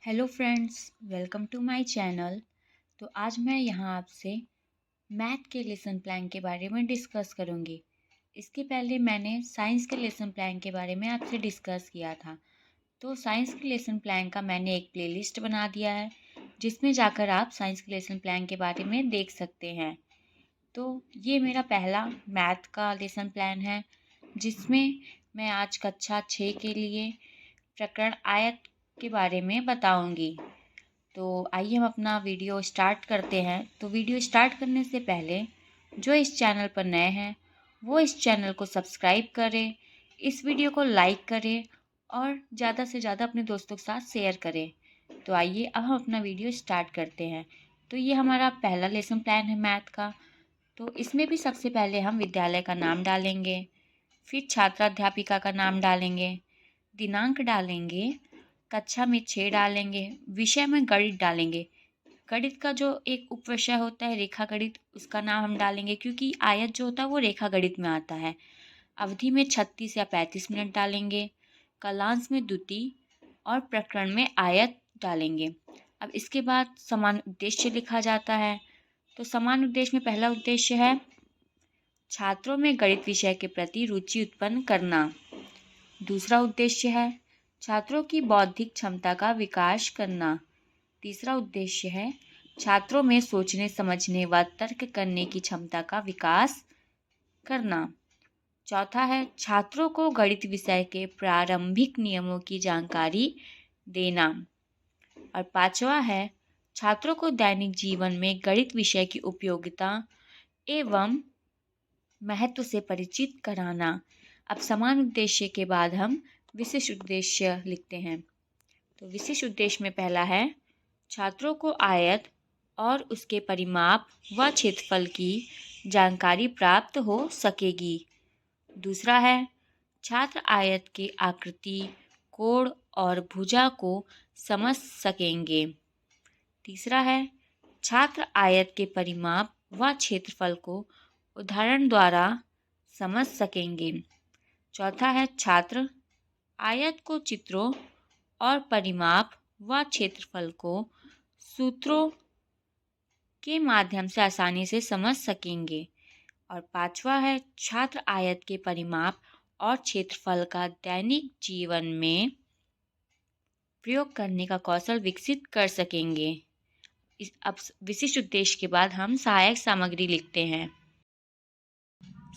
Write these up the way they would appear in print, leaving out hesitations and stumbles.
Hello friends, welcome to my channel. तो आज मैं यहाँ आपसे मैथ के लेसन प्लान के बारे में डिस्कस करूँगी। इसके पहले मैंने साइंस के लेसन प्लान के बारे में आपसे डिस्कस किया था। तो साइंस के लेसन प्लान का मैंने एक प्लेलिस्ट बना दिया है, जिसमें जाकर आप साइंस के लेसन प्लान के बारे में देख सकते हैं। तो ये मेरा पहला मैथ का लेसन प्लान है, जिसमें मैं आज कक्षा 6 के लिए प्रकरण आयत के बारे में बताऊंगी। तो आइए हम अपना वीडियो स्टार्ट करते हैं। तो वीडियो स्टार्ट करने से पहले जो इस चैनल पर नए हैं वो इस चैनल को सब्सक्राइब करें, इस वीडियो को लाइक करें और ज़्यादा से ज़्यादा अपने दोस्तों के साथ शेयर करें। तो आइए अब हम अपना वीडियो स्टार्ट करते हैं। तो ये हमारा पहला लेसन प्लान है मैथ का। तो इसमें भी सबसे पहले हम विद्यालय का नाम डालेंगे, फिर छात्र अध्यापिका का नाम डालेंगे, दिनांक डालेंगे, कक्षा में 6 डालेंगे, विषय में गणित डालेंगे। गणित का जो एक उपविषय होता है रेखा गणित, उसका नाम हम डालेंगे क्योंकि आयत जो होता है वो रेखा गणित में आता है। अवधि में 36 या 35 मिनट डालेंगे, कालांश में द्वितीय और प्रकरण में आयत डालेंगे। अब इसके बाद समान उद्देश्य लिखा जाता है। तो समान उद्देश्य में पहला उद्देश्य है छात्रों में गणित विषय के प्रति रुचि उत्पन्न करना। दूसरा उद्देश्य है छात्रों की बौद्धिक क्षमता का विकास करना। तीसरा उद्देश्य है छात्रों में सोचने समझने व तर्क करने की क्षमता का विकास करना। चौथा है छात्रों को गणित विषय के प्रारंभिक नियमों की जानकारी देना। और पांचवा है छात्रों को दैनिक जीवन में गणित विषय की उपयोगिता एवं महत्व से परिचित कराना। अब समान उद्देश्य के बाद हम विशिष्ट उद्देश्य लिखते हैं। तो विशिष्ट उद्देश्य में पहला है छात्रों को आयत और उसके परिमाप व क्षेत्रफल की जानकारी प्राप्त हो सकेगी। दूसरा है छात्र आयत की आकृति, कोण और भुजा को समझ सकेंगे। तीसरा है छात्र आयत के परिमाप व क्षेत्रफल को उदाहरण द्वारा समझ सकेंगे। चौथा है छात्र आयत को चित्रों और परिमाप व क्षेत्रफल को सूत्रों के माध्यम से आसानी से समझ सकेंगे। और पांचवा है छात्र आयत के परिमाप और क्षेत्रफल का दैनिक जीवन में प्रयोग करने का कौशल विकसित कर सकेंगे। अब विशिष्ट उद्देश्य के बाद हम सहायक सामग्री लिखते हैं।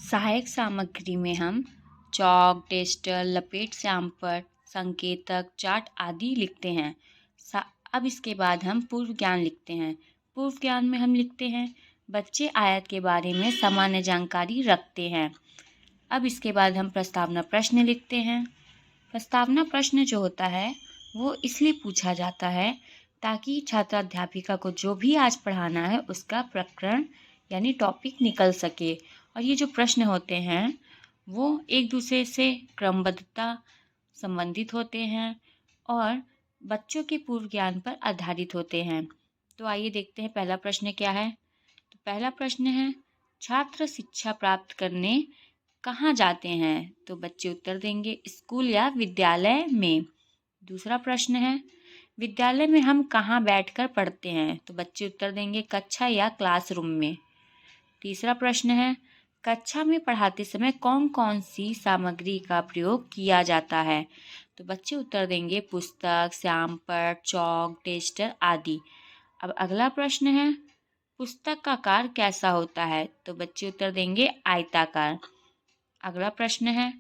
सहायक सामग्री में हम चॉक, टेस्टर, लपेट श्यामपट्ट, संकेतक, चार्ट आदि लिखते हैं। अब इसके बाद हम पूर्व ज्ञान लिखते हैं। पूर्व ज्ञान में हम लिखते हैं बच्चे आयत के बारे में सामान्य जानकारी रखते हैं। अब इसके बाद हम प्रस्तावना प्रश्न लिखते हैं। प्रस्तावना प्रश्न जो होता है वो इसलिए पूछा जाता है ताकि छात्र अध्यापिका को जो भी आज पढ़ाना है उसका प्रकरण यानी टॉपिक निकल सके। और ये जो प्रश्न होते हैं वो एक दूसरे से क्रमबद्धता संबंधित होते हैं और बच्चों के पूर्व ज्ञान पर आधारित होते हैं। तो आइए देखते हैं पहला प्रश्न क्या है। तो पहला प्रश्न है छात्र शिक्षा प्राप्त करने कहाँ जाते हैं। तो बच्चे उत्तर देंगे स्कूल या विद्यालय में। दूसरा प्रश्न है विद्यालय में हम कहाँ बैठकर पढ़ते हैं। तो बच्चे उत्तर देंगे कक्षा या क्लासरूम में। तीसरा प्रश्न है कक्षा में पढ़ाते समय कौन कौन सी सामग्री का प्रयोग किया जाता है। तो बच्चे उत्तर देंगे पुस्तक, श्यामपट्ट, चॉक, टेस्टर आदि। अब अगला प्रश्न है पुस्तक का आकार कैसा होता है। तो बच्चे उत्तर देंगे आयताकार। अगला प्रश्न है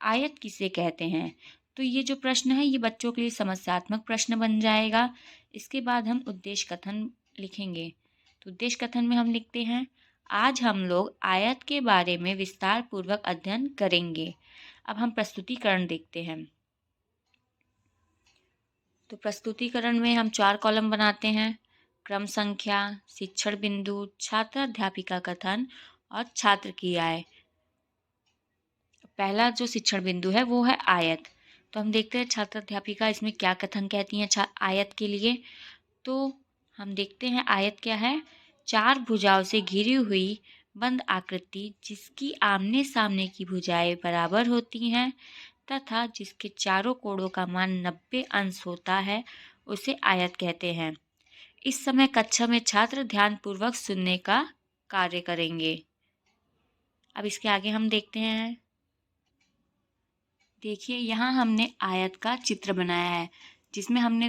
आयत किसे कहते हैं। तो ये जो प्रश्न है ये बच्चों के लिए समस्यात्मक प्रश्न बन जाएगा। इसके बाद हम उद्देश्य कथन लिखेंगे। तो उद्देश्य कथन में हम लिखते हैं आज हम लोग आयत के बारे में विस्तार पूर्वक अध्ययन करेंगे। अब हम प्रस्तुतिकरण देखते हैं। तो प्रस्तुतिकरण में हम 4 कॉलम बनाते हैं। क्रम संख्या, शिक्षण बिंदु, छात्र अध्यापिका कथन और छात्र की राय। पहला जो शिक्षण बिंदु है वो है आयत। तो हम देखते हैं छात्र अध्यापिका इसमें क्या कथन कहती हैं आयत के लिए। तो हम देखते हैं आयत क्या है 4 भुजाओं से घिरी हुई बंद आकृति जिसकी आमने सामने की भुजाएं बराबर होती हैं तथा जिसके चारों कोणों का मान 90 अंश होता है उसे आयत कहते हैं। इस समय कक्षा में छात्र ध्यानपूर्वक सुनने का कार्य करेंगे। अब इसके आगे हम देखते हैं। देखिए, यहाँ हमने आयत का चित्र बनाया है, जिसमें हमने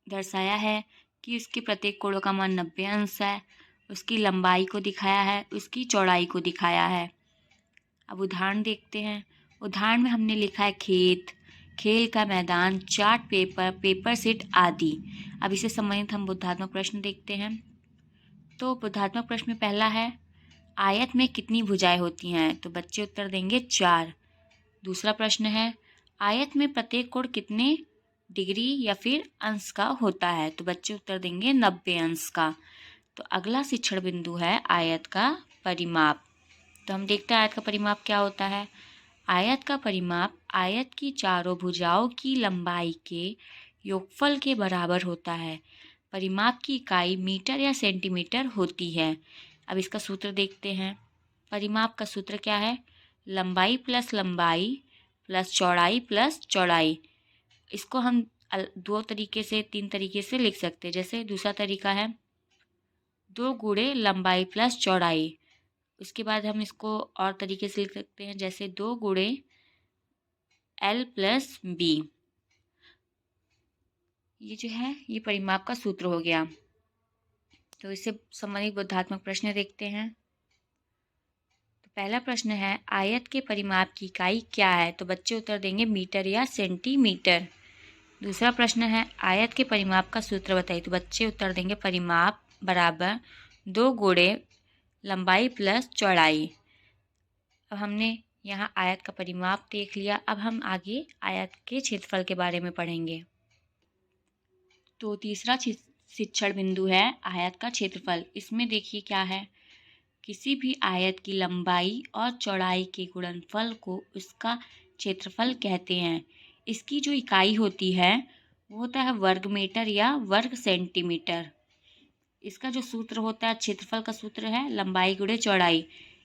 दर्शाया है कि उसके प्रत्येक कोणों का मान 90 अंश है, उसकी लंबाई को दिखाया है, उसकी चौड़ाई को दिखाया है। अब उदाहरण देखते हैं। उदाहरण में हमने लिखा है खेत, खेल का मैदान, चार्ट पेपर, पेपर सेट आदि। अब इससे संबंधित हम बोधात्मक प्रश्न देखते हैं। तो बोधात्मक प्रश्न में पहला है, आयत में कितनी भुजाएं होती हैं? तो बच्चे उत्तर देंगे 4। दूसरा प्रश्न है, आयत में प्रत्येक कोण कितने डिग्री या फिर अंश का होता है? तो बच्चे उत्तर देंगे 90 अंश का। तो अगला शिक्षण बिंदु है आयत का परिमाप। तो हम देखते हैं आयत का परिमाप क्या होता है। आयत का परिमाप आयत की चारों भुजाओं की लंबाई के योगफल के बराबर होता है। परिमाप की इकाई मीटर या सेंटीमीटर होती है। अब इसका सूत्र देखते हैं। परिमाप का सूत्र क्या है? लंबाई प्लस लंबाई प्लस चौड़ाई। इसको हम 2 तरीके से 3 तरीके से लिख सकते हैं। जैसे दूसरा तरीका है 2 गुणे लंबाई प्लस चौड़ाई। उसके बाद हम इसको और तरीके से लिख सकते हैं, जैसे 2 गुणे L प्लस बी। ये जो है ये परिमाप का सूत्र हो गया। तो इससे संबंधित बोधात्मक प्रश्न देखते हैं। तो पहला प्रश्न है, आयत के परिमाप की इकाई क्या है? तो बच्चे उत्तर देंगे मीटर या सेंटीमीटर। दूसरा प्रश्न है, आयत के परिमाप का सूत्र बताइए। तो बच्चे उत्तर देंगे परिमाप बराबर 2 गुणे लंबाई प्लस चौड़ाई। अब हमने यहाँ आयत का परिमाप देख लिया। अब हम आगे आयत के क्षेत्रफल के बारे में पढ़ेंगे। तो तीसरा शिक्षण बिंदु है आयत का क्षेत्रफल। इसमें देखिए क्या है, किसी भी आयत की लंबाई और चौड़ाई के गुणनफल को उसका क्षेत्रफल कहते हैं। इसकी जो इकाई होती है वो होता है वर्ग मीटर या वर्ग सेंटीमीटर। इसका जो सूत्र होता है, क्षेत्रफल का सूत्र है लंबाई गुणे चौड़ाई।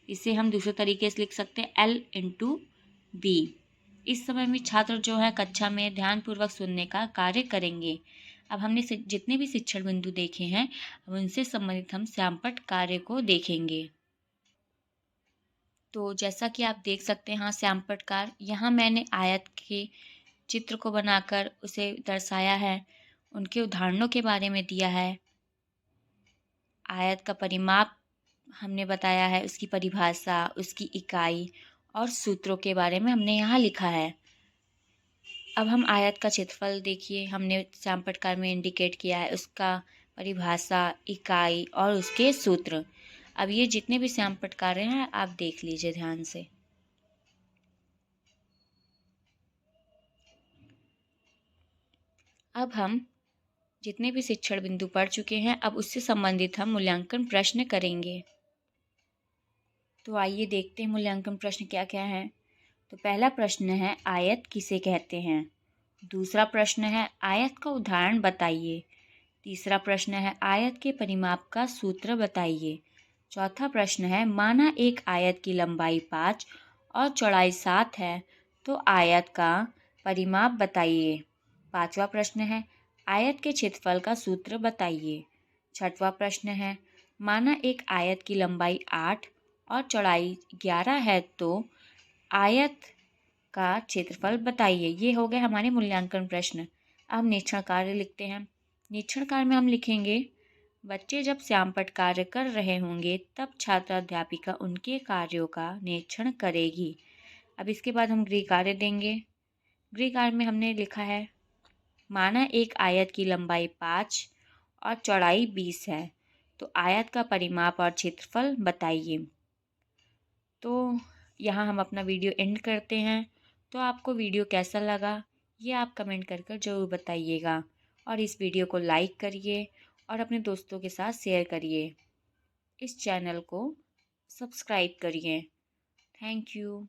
इसे हम दूसरे तरीके से लिख सकते हैं L इंटू बी। इस समय में छात्र जो है कक्षा में ध्यानपूर्वक सुनने का कार्य करेंगे। अब हमने जितने भी शिक्षण बिंदु देखे हैं, अब उनसे संबंधित हम श्यामपट्ट कार्य को देखेंगे। तो जैसा कि आप देख सकते हैं, हाँ श्यामपट्ट कार्य, यहाँ मैंने आयत के चित्र को बनाकर उसे दर्शाया है, उनके उदाहरणों के बारे में दिया है। आयत का परिमाप हमने बताया है, उसकी परिभाषा, उसकी इकाई और सूत्रों के बारे में हमने यहाँ लिखा है। अब हम आयत का क्षेत्रफल देखिए, हमने श्यामपट्ट कार्य में इंडिकेट किया है उसका परिभाषा, इकाई और उसके सूत्र। अब ये जितने भी श्यामपट्ट कार्य हैं आप देख लीजिए ध्यान से। अब हम जितने भी शिक्षण बिंदु पढ़ चुके हैं, अब उससे संबंधित हम मूल्यांकन प्रश्न करेंगे। तो आइए देखते हैं मूल्यांकन प्रश्न क्या क्या है। तो पहला प्रश्न है, आयत किसे कहते हैं? दूसरा प्रश्न है, आयत का उदाहरण बताइए। तीसरा प्रश्न है, आयत के परिमाप का सूत्र बताइए। चौथा प्रश्न है, माना एक आयत की लंबाई 5 और चौड़ाई 7 है, तो आयत का परिमाप बताइए। पांचवा प्रश्न है, आयत के क्षेत्रफल का सूत्र बताइए। छठवां प्रश्न है, माना एक आयत की लंबाई 8 और चौड़ाई 11 है, तो आयत का क्षेत्रफल बताइए। ये हो गए हमारे मूल्यांकन प्रश्न। अब निरीक्षण कार्य लिखते हैं। निरीक्षण कार्य में हम लिखेंगे, बच्चे जब श्यामपट्ट कार्य कर रहे होंगे तब छात्र अध्यापिका उनके कार्यों का निरीक्षण करेगी। अब इसके बाद हम गृह कार्य देंगे। गृह कार्य में हमने लिखा है, माना एक आयत की लंबाई 5 और चौड़ाई 20 है, तो आयत का परिमाप और क्षेत्रफल बताइए। तो यहाँ हम अपना वीडियो एंड करते हैं। तो आपको वीडियो कैसा लगा ये आप कमेंट कर ज़रूर बताइएगा, और इस वीडियो को लाइक करिए और अपने दोस्तों के साथ शेयर करिए। इस चैनल को सब्सक्राइब करिए। Thank you.